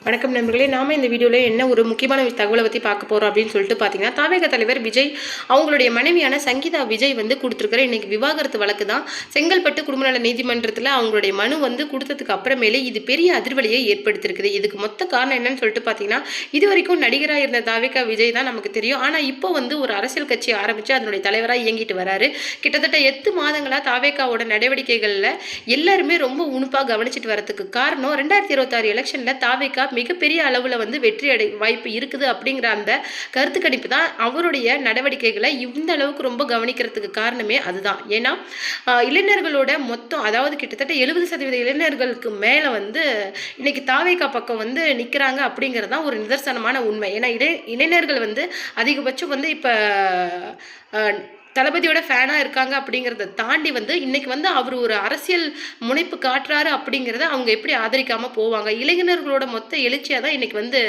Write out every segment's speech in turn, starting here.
வணக்கம் நண்பர்களே, நாம இந்த வீடியோவில் என்ன ஒரு முக்கியமான தகவலை பற்றி பார்க்க போகிறோம் அப்படின்னு சொல்லிட்டு பார்த்தீங்கன்னா, தாவேக தலைவர் விஜய் அவங்களுடைய மனைவியான சங்கீதா விஜய் வந்து கொடுத்துருக்கிற இன்னைக்கு விவாகரத்து வழக்கு தான். செங்கல்பட்டு குடும்ப நல நீதிமன்றத்தில் அவங்களுடைய மனு வந்து கொடுத்ததுக்கு அப்புறமேலே இது பெரிய அதிர்வலியை ஏற்படுத்தியிருக்குது. இதுக்கு மொத்த காரணம் என்னன்னு சொல்லிட்டு பார்த்தீங்கன்னா, இது வரைக்கும் நடிகராக இருந்த தாவேக விஜய் தான் நமக்கு தெரியும். ஆனால் இப்போ வந்து ஒரு அரசியல் கட்சி ஆரம்பித்து அதனுடைய தலைவராக இயங்கிட்டு வராரு. கிட்டத்தட்ட 8 மாதங்களாக தாவேகாவோட நடவடிக்கைகளில் எல்லாருமே ரொம்ப உணுப்பாக கவனிச்சிட்டு வரதுக்கு காரணம் 2026 எலெக்ஷனில் தாவேகா மிகப்பெரிய அளவில் வந்து வெற்றி வாய்ப்பு இருக்குது அப்படிங்கிற அந்த கருத்து கணிப்பு தான் அவருடைய நடவடிக்கைகளை இந்த அளவுக்கு ரொம்ப கவனிக்கிறதுக்கு காரணமே அதுதான். ஏன்னா இளைஞர்களோட மொத்தம், அதாவது கிட்டத்தட்ட 70% இளைஞர்களுக்கு மேலே வந்து இன்னைக்கு தாவேகா பக்கம் வந்து நிற்கிறாங்க அப்படிங்கிறது தான் ஒரு நிதர்சனமான உண்மை. ஏன்னா இளைஞர்கள் வந்து அதிகபட்சம் வந்து இப்போ தளபதியோட ஃபேனாக இருக்காங்க அப்படிங்கிறத தாண்டி வந்து இன்னைக்கு வந்து அவர் ஒரு அரசியல் முனைப்பு காட்டுறாரு அப்படிங்கிறத அவங்க எப்படி ஆதரிக்காமல் போவாங்க. இளைஞர்களோட மொத்த எழுச்சியாக தான் இன்னைக்கு வந்து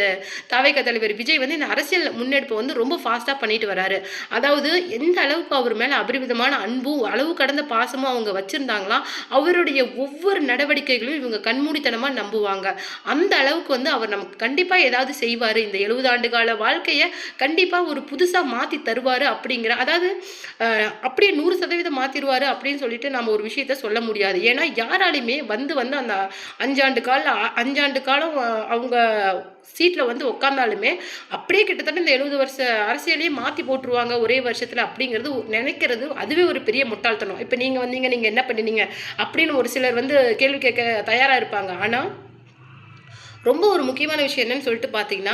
தாவேகா தலைவர் விஜய் வந்து இந்த அரசியல் முன்னெடுப்பை வந்து ரொம்ப ஃபாஸ்ட்டாக பண்ணிட்டு வராரு. அதாவது எந்த அளவுக்கு அவர் மேலே அபரிவிதமான அன்பும் அளவு கடந்த பாசமும் அவங்க வச்சுருந்தாங்களாம், அவருடைய ஒவ்வொரு நடவடிக்கைகளும் இவங்க கண்மூடித்தனமாக நம்புவாங்க. அந்த அளவுக்கு வந்து அவர் நமக்கு கண்டிப்பாக ஏதாவது செய்வார், இந்த 70 ஆண்டு கால வாழ்க்கையை கண்டிப்பாக ஒரு புதுசாக மாற்றி தருவார் அப்படிங்கிற, அதாவது அப்படியே 100% மாற்றிடுவார் அப்படின்னு சொல்லிட்டு நம்ம ஒரு விஷயத்த சொல்ல முடியாது. ஏன்னா யாராலையுமே வந்து அந்த 5 ஆண்டு காலம் அவங்க சீட்டில் வந்து உட்காந்தாலுமே அப்படியே கிட்டத்தட்ட இந்த 70 வருஷ அரசியலையே மாற்றி போட்டுருவாங்க ஒரே வருஷத்தில் அப்படிங்கிறது நினைக்கிறது அதுவே ஒரு பெரிய முட்டாள்தனம். இப்போ நீங்கள் வந்தீங்க, நீங்கள் என்ன பண்ணினீங்க அப்படின்னு ஒரு சிலர் வந்து கேள்வி கேட்க தயாராக இருப்பாங்க. ஆனால் ரொம்ப ஒரு முக்கியமான விஷயம் என்னன்னு சொல்லிட்டு பார்த்தீங்கன்னா,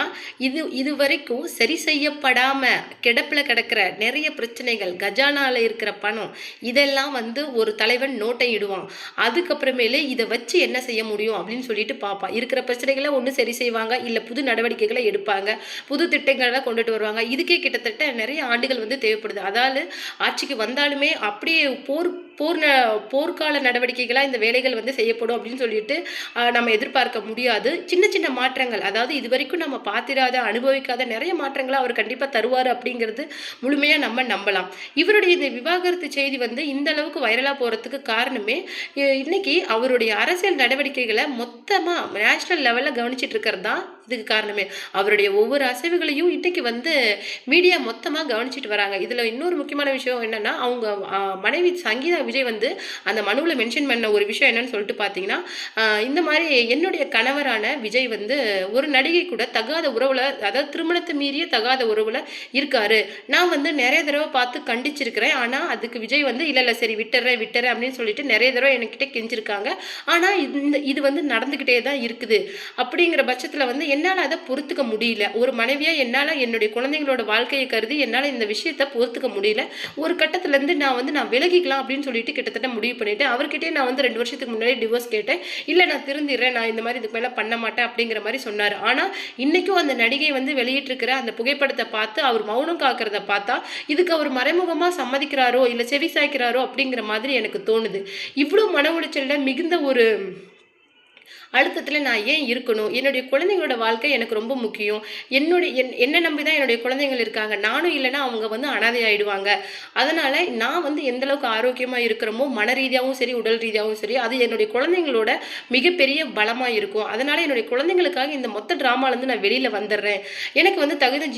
இது வரைக்கும் சரி செய்யப்படாமல் கிடப்பில் கிடக்கிற நிறைய பிரச்சனைகள், கஜானாவில் இருக்கிற பணம், இதெல்லாம் வந்து ஒரு தலைவன் நோட்டை இடுவான். அதுக்கப்புறமேலே இதை வச்சு என்ன செய்ய முடியும் அப்படின்னு சொல்லிட்டு பார்ப்பான். இருக்கிற பிரச்சனைகளை ஒன்று சரி செய்வாங்க, இல்லை புது நடவடிக்கைகளை எடுப்பாங்க, புது திட்டங்களை கொண்டுட்டு வருவாங்க. இதுக்கே கிட்டத்தட்ட நிறைய ஆண்டுகள் வந்து தேவைப்படுது. அதாவது ஆட்சிக்கு வந்தாலுமே அப்படியே போர்க்கால நடவடிக்கைகளாக இந்த வேலைகள் வந்து செய்யப்படும் அப்படின்னு சொல்லிட்டு நம்ம எதிர்பார்க்க முடியாது. சின்ன சின்ன மாற்றங்கள், அதாவது இது வரைக்கும் நம்ம பார்த்திராத அனுபவிக்காத நிறைய மாற்றங்களை அவர் கண்டிப்பாக தருவார் அப்படிங்கிறது முழுமையாக நம்ம நம்பலாம். இவருடைய இந்த விவாகரத்து செய்தி வந்து இந்த அளவுக்கு வைரலாக போகிறதுக்கு காரணமே இன்னைக்கு அவருடைய அரசியல் நடவடிக்கைகளை மொத்தமாக நேஷனல் லெவலில் கவனிச்சிட்டு இருக்கிறது தான் இதுக்கு காரணமே. அவருடைய ஒவ்வொரு அசைவுகளையும் இன்னைக்கு வந்து மீடியா மொத்தமாக கவனிச்சிட்டு வராங்க. இதில் இன்னொரு முக்கியமான விஷயம் என்னன்னா, அவங்க மனைவி சங்கீதா விஜய் வந்து அந்த மனுவில் மென்ஷன் பண்ண ஒரு விஷயம் என்னன்னு சொல்லிட்டு பார்த்தீங்கன்னா, இந்த மாதிரி என்னுடைய கணவரான விஜய் வந்து ஒரு நடிகை கூட தகாத உறவுல, அதாவது திருமணத்தை மீறிய தகாத உறவுல இருக்காரு, நான் வந்து நிறைய தடவை பார்த்து கண்டிச்சிருக்கிறேன். ஆனால் அதுக்கு விஜய் வந்து இல்லை சரி விட்டுறேன் அப்படின்னு சொல்லிட்டு நிறைய தடவை என்கிட்ட கெஞ்சிருக்காங்க. ஆனால் இது வந்து நடந்துக்கிட்டே தான் இருக்குது. அப்படிங்கிற பட்சத்தில் வந்து என்னால் அதை பொறுத்துக்க முடியல. ஒரு மனைவியாக என்னால் என்னுடைய குழந்தைங்களோட வாழ்க்கையை கருதி என்னால் இந்த விஷயத்தை பொறுத்துக்க முடியல. ஒரு கட்டத்திலேருந்து நான் விலகிக்கலாம் அப்படின்னு சொல்லிட்டு கிட்டத்தட்ட முடிவு பண்ணிட்டேன். அவர்கிட்டே நான் வந்து 2 வருஷத்துக்கு முன்னாடி டிவோர்ஸ் கேட்டேன். இல்லை நான் திருந்திடுறேன், நான் இந்த மாதிரி இதுக்கு மேலே பண்ண மாட்டேன் அப்படிங்கிற மாதிரி சொன்னார். ஆனால் இன்னைக்கும் அந்த நடிகை வந்து வெளியிட்டிருக்கிற அந்த புகைப்படத்தை பார்த்து அவர் மௌனம் காக்கிறத பார்த்தா இதுக்கு அவர் மறைமுகமாக சம்மதிக்கிறாரோ இல்லை செவி சாய்க்கிறாரோ அப்படிங்கிற மாதிரி எனக்கு தோணுது. இவ்வளோ மன உளைச்சலில் மிகுந்த ஒரு அழுத்தத்தில் நான் ஏன் இருக்கணும்? என்னுடைய குழந்தைங்களோட வாழ்க்கை எனக்கு ரொம்ப முக்கியம். என்னை நம்பி தான் என்னுடைய குழந்தைங்கள் இருக்காங்க. நானும் இல்லைன்னா அவங்க வந்து அனாதை ஆயிடுவாங்க. அதனால் நான் வந்து எந்தளவுக்கு ஆரோக்கியமாக இருக்கிறோமோ, மன ரீதியாகவும் சரி உடல் ரீதியாகவும் சரி, அது என்னுடைய குழந்தைங்களோட மிகப்பெரிய பலமாக இருக்கும். அதனால் என்னுடைய குழந்தைங்களுக்காக இந்த மொத்த ட்ராமாலேருந்து நான் வெளியில் வந்துடுறேன். எனக்கு வந்து தகுந்த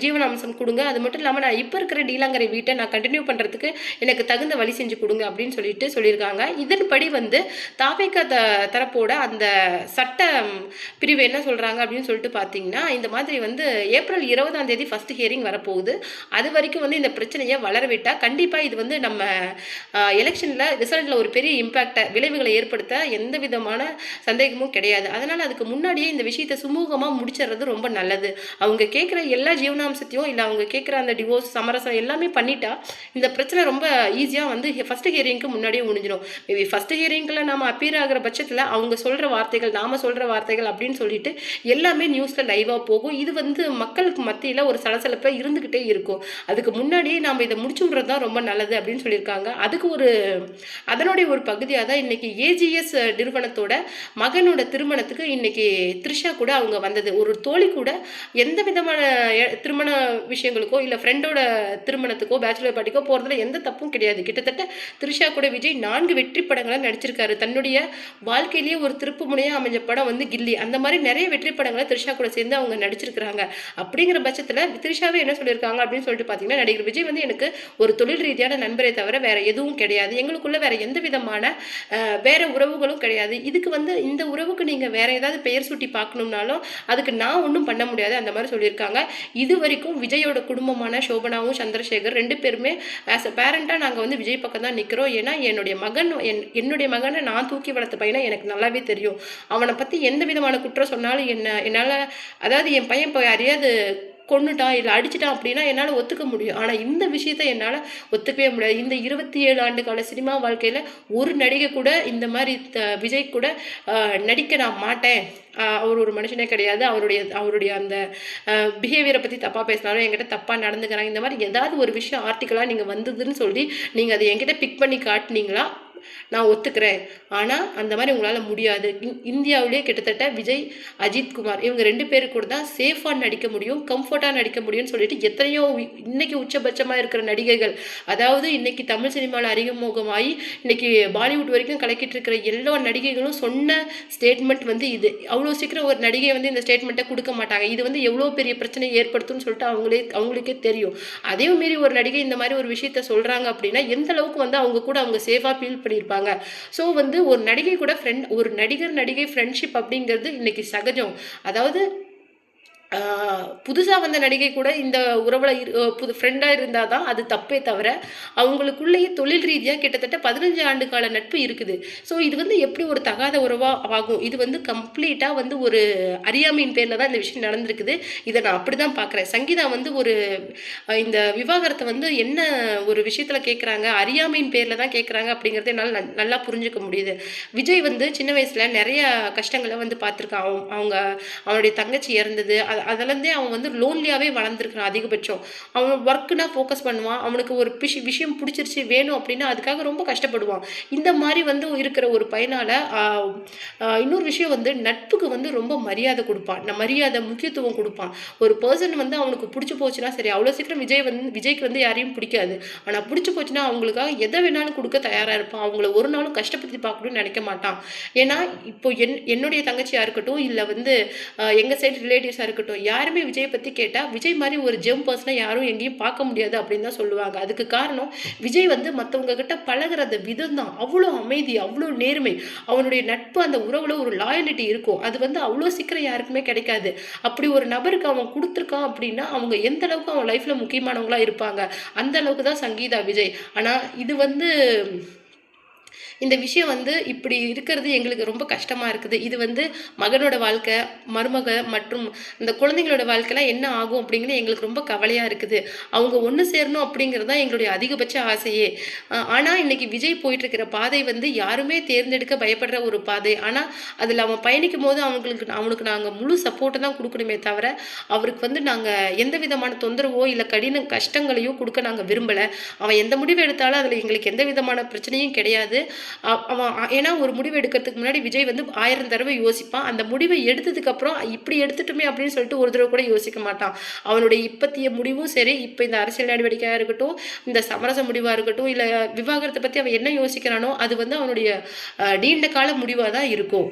ஜீவனாம்சம் கொடுங்க. அது மட்டும் இல்லாமல் நான் இப்போ இருக்கிற டீலாங்கரை வீட்டை நான் கண்டினியூ பண்ணுறதுக்கு எனக்கு தகுந்த வழி செஞ்சு கொடுங்க அப்படின்னு சொல்லியிருக்காங்க. இதன்படி வந்து தாவேகா தரப்போட அந்த சட்ட பிரிவு என்ன சொல்றாங்க அப்படின்னு சொல்லிட்டு பார்த்தீங்கன்னா, இந்த மாதிரி வந்து ஏப்ரல் 20ஆம் தேதி ஃபர்ஸ்ட் ஹியரிங் வரப்போகுது. அது வரைக்கும் வந்து இந்த பிரச்சனையை வளரவிட்டா கண்டிப்பாக இது வந்து நம்ம எலெக்ஷனில் ரிசல்ட்டில் ஒரு பெரிய விளைவுகளை ஏற்படுத்த எந்த விதமான சந்தேகமும் கிடையாது. அதனால் அதுக்கு முன்னாடியே இந்த விஷயத்தை சுமூகமாக முடிச்சிடுறது ரொம்ப நல்லது. அவங்க கேட்குற எல்லா ஜீவனாம்சத்தையும் இல்லை அவங்க கேட்குற அந்த டிவோர்ஸ் சமரசம் எல்லாமே பண்ணிட்டா இந்த பிரச்சனை ரொம்ப ஈஸியாக வந்து ஃபர்ஸ்ட் ஹியரிங்க்கு முன்னாடியே முடிஞ்சிடும். மேபி ஃபர்ஸ்ட் ஹியரிங்கில் நம்ம அப்பீர் ஆகிற பட்சத்தில் அவங்க சொல்கிற வார்த்தைகள், நாம சொல்கிற வார்த்தைகள் அப்படின்னு சொல்லிட்டு எல்லாமே நியூஸில் லைவாக போகும். இது வந்து மக்களுக்கு மத்தியில் ஒரு சலசலப்பை இருந்துக்கிட்டே இருக்கும். அதுக்கு முன்னாடியே நாம் இதை முடிச்சு விட்றது தான் ரொம்ப நல்லது அப்படின்னு சொல்லியிருக்காங்க. அதனுடைய ஒரு பகுதியாக தான் இன்னைக்கு ஏஜிஎஸ் நிறுவனத்தோட மகனோட திருமணத்துக்கு இன்னைக்கு த்ரிஷா கூட அவங்க வந்தது. ஒரு தோழி கூட எந்த விதமான திருமண விஷயங்களுக்கோ இல்லை ஃப்ரெண்டோட திருமணத்துக்கோ பேச்சுலர் பார்ட்டிக்கோ போகிறதுல எந்த தப்பும் கிடையாது. கிட்டத்தட்ட த்ரிஷா கூட விஜய் 4 வெற்றி படங்களை நடிச்சிருக்காரு. தன்னுடைய வாழ்க்கையிலேயே ஒரு திருப்பு முனையாக துணையாக அமைஞ்ச படம் வந்து கில்லி. அந்த மாதிரி நிறைய வெற்றி படங்களை த்ரிஷா கூட சேர்ந்து அவங்க நடிச்சிருக்கிறாங்க. அப்படிங்கிற பட்சத்தில் த்ரிஷாவே என்ன சொல்லியிருக்காங்க அப்படின்னு சொல்லிட்டு பார்த்தீங்கன்னா, நடிகர் விஜய் வந்து எனக்கு ஒரு தொழில் ரீதியான நண்பரை தவிர வேற எதுவும் கிடையாது. எங்களுக்குள்ள வேற எந்த விதமான வேற உறவுகளும் கிடையாது. இதுக்கு வந்து இந்த உறவுக்கு நீங்கள் வேற ஏதாவது பெயர் சுட்டி பார்க்கணும்னாலும் அதுக்கு நான் ஒன்றும் பண்ண முடியாது அந்த மாதிரி சொல்லியிருக்காங்க. இது வரைக்கும் விஜயோட குடும்பமான சோபனாவும் சந்திரசேகர் 2 பேருமே ஆஸ் அ பேரண்டாக நாங்கள் வந்து விஜய் பக்கம் தான் நிற்கிறோம். ஏன்னா என்னுடைய மகனை நான் தூக்கி வளர்த்த பையனை எனக்கு நல்லாவே தெரியும். அவனை பற்றி எந்த விதமான குற்றம் சொன்னாலும் என்னால், அதாவது என் பையன் இப்போ யாரையாவது கொன்னுட்டான் இல்லை அடிச்சிட்டான் அப்படின்னா என்னால் ஒத்துக்க முடியும். ஆனால் இந்த விஷயத்த என்னால் ஒத்துக்கவே முடியாது. இந்த 27 ஆண்டு கால சினிமா வாழ்க்கையில் ஒரு நடிகை கூட இந்த மாதிரி விஜய் கூட நடிக்க நான் மாட்டேன், அவர் ஒரு மனுஷனே கிடையாது, அவருடைய அந்த பிஹேவியரை பற்றி தப்பாக பேசினாலும் என்கிட்ட தப்பாக நடந்துக்கிறாங்க, இந்த மாதிரி ஏதாவது ஒரு விஷயம் ஆர்டிக்கலாக நீங்கள் வந்ததுன்னு சொல்லி நீங்கள் அதை என்கிட்ட பிக் பண்ணி காட்டினீங்களா நான் ஒத்துக்கிறேன். ஆனால் அந்த மாதிரி உங்களால் முடியாது. இந்தியாவிலேயே கிட்டத்தட்ட விஜய், அஜித் குமார் இவங்க 2 பேருக்கு கூட தான் சேஃபாக நடிக்க முடியும், கம்ஃபர்ட்டாக நடிக்க முடியும்னு சொல்லிட்டு எத்தனையோ இன்னைக்கு உச்சபட்சமாக இருக்கிற நடிகைகள், அதாவது இன்னைக்கு தமிழ் சினிமாவில் அறிமுகமாகி இன்னைக்கு பாலிவுட் வரைக்கும் கலக்கிட்டு இருக்கிற எல்லா நடிகைகளும் சொன்ன ஸ்டேட்மெண்ட் வந்து இது. அவ்வளோ சீக்கிரம் ஒரு நடிகை வந்து இந்த ஸ்டேட்மெண்ட்டை கொடுக்க மாட்டாங்க. இது வந்து எவ்வளோ பெரிய பிரச்சனை ஏற்படுத்தும்னு சொல்லிட்டு அவங்களுக்கே தெரியும். அதே மாரி ஒரு நடிகை இந்த மாதிரி ஒரு விஷயத்த சொல்கிறாங்க அப்படின்னா எந்த அளவுக்கு வந்து அவங்க கூட அவங்க சேஃபாக ஃபீல் பண்ணியிருப்பாங்க. ஸோ வந்து ஒரு நடிகை கூட ஒரு நடிகை ஃப்ரெண்ட்ஷிப் அப்படிங்கிறது இன்னைக்கு சகஜம். அதாவது புதுசாக வந்த நடிகை கூட இந்த உறவில் ஃப்ரெண்டாக இருந்தால் தான் அது தப்பே தவிர அவங்களுக்குள்ளேயே தொழில் ரீதியாக கிட்டத்தட்ட 15 ஆண்டு கால நட்பு இருக்குது. ஸோ இது வந்து எப்படி ஒரு தகாத உறவாக ஆகும்? இது வந்து கம்ப்ளீட்டாக வந்து ஒரு அறியாமையின் பேரில் தான் இந்த விஷயம் நடந்திருக்குது. இதை நான் அப்படி தான் பார்க்குறேன். சங்கீதா வந்து இந்த விவாகரத்தை வந்து என்ன ஒரு விஷயத்தில் கேட்குறாங்க, அறியாமையின் பேரில் தான் கேட்குறாங்க அப்படிங்கிறத என்னால் நல்லா புரிஞ்சுக்க முடியுது. விஜய் வந்து சின்ன வயசில் நிறைய கஷ்டங்களை வந்து பார்த்துருக்கான். அவனுடைய தங்கச்சி இறந்தது, அதுலேருந்தே அவன் வந்து லோன்லியாகவே வளர்ந்துருக்கான். அதிகபட்சம் அவன் ஒர்க்குனா ஃபோக்கஸ் பண்ணுவான். அவனுக்கு ஒரு விஷயம் பிடிச்சிருச்சு வேணும் அப்படின்னா அதுக்காக ரொம்ப கஷ்டப்படுவான். இந்த மாதிரி வந்து இருக்கிற ஒரு பையனால் இன்னொரு விஷயம் வந்து நட்புக்கு வந்து ரொம்ப மரியாதை கொடுப்பான், மரியாதை முக்கியத்துவம் கொடுப்பான். ஒரு பர்சன் வந்து அவனுக்கு பிடிச்சி போச்சுன்னா சரி, அவ்வளோ சீக்கிரம் விஜய்க்கு வந்து யாரையும் பிடிக்காது. ஆனால் பிடிச்சி போச்சுன்னா அவங்களுக்காக எதை வேணாலும் கொடுக்க தயாராக இருப்பான். அவங்கள ஒரு நாளும் கஷ்டப்படுத்தி பார்க்கணும்னு நினைக்க மாட்டான். ஏன்னா இப்போ என்னுடைய தங்கச்சியாக இருக்கட்டும், இல்லை வந்து எங்கள் சைடு ரிலேட்டிவ்ஸாக இருக்கட்டும், யாருமே விஜய் பற்றி கேட்டால் விஜய் மாதிரி ஒரு ஜெம் பர்சனை யாரும் எங்கேயும் பார்க்க முடியாது அப்படின்னு தான் சொல்லுவாங்க. அதுக்கு காரணம் விஜய் வந்து மற்றவங்க கிட்ட பழகிறது விதம் தான். அவ்வளோ அமைதி, அவ்வளோ நேர்மை, அவனுடைய நட்பு, அந்த உறவுல ஒரு லாயலிட்டி இருக்கும். அது வந்து அவ்வளோ சீக்கிரம் யாருக்குமே கிடைக்காது. அப்படி ஒரு நபருக்கு அவன் கொடுத்துருக்கான் அப்படின்னா அவங்க எந்த அளவுக்கு அவன் லைஃப்ல முக்கியமானவங்களா இருப்பாங்க, அந்த அளவுக்கு தான் சங்கீதா விஜய். ஆனால் இது வந்து இந்த விஷயம் வந்து இப்படி இருக்கிறது எங்களுக்கு ரொம்ப கஷ்டமாக இருக்குது. இது வந்து மகனோட வாழ்க்கை, மருமக மற்றும் இந்த குழந்தைங்களோட வாழ்க்கைலாம் என்ன ஆகும் அப்படிங்கிறது எங்களுக்கு ரொம்ப கவலையாக இருக்குது. அவங்க ஒன்று சேரணும் அப்படிங்கிறது தான் எங்களுடைய அதிகபட்ச ஆசையே. ஆனால் இன்னைக்கு விஜய் போயிட்டுருக்கிற பாதை வந்து யாருமே தேர்ந்தெடுக்க பயப்படுற ஒரு பாதை. ஆனால் அதில் அவன் பயணிக்கும் போது அவனுக்கு நாங்கள் முழு சப்போர்ட்டை தான் கொடுக்கணுமே தவிர அவருக்கு வந்து நாங்கள் எந்த விதமான தொந்தரவோ இல்லை கடின கஷ்டங்களையோ கொடுக்க நாங்கள் விரும்பலை. அவன் எந்த முடிவு எடுத்தாலும் அதில் எங்களுக்கு எந்த விதமான பிரச்சனையும் கிடையாது. அவன் ஏன்னா ஒரு முடிவு எடுக்கிறதுக்கு முன்னாடி விஜய் வந்து 1000 தடவை யோசிப்பான். அந்த முடிவை எடுத்ததுக்கு அப்புறம் இப்படி எடுத்துட்டுமே அப்படின்னு சொல்லிட்டு ஒரு தடவை கூட யோசிக்க மாட்டான். அவனுடைய இப்பத்திய முடிவும் சரி, இப்போ இந்த அரசியல் நடவடிக்கையாக இருக்கட்டும், இந்த சமரச முடிவாக இருக்கட்டும், இல்லை விவாகரத்தை பற்றி அவன் என்ன யோசிக்கிறானோ அது வந்து அவனுடைய நீண்ட கால முடிவாக தான் இருக்கும்.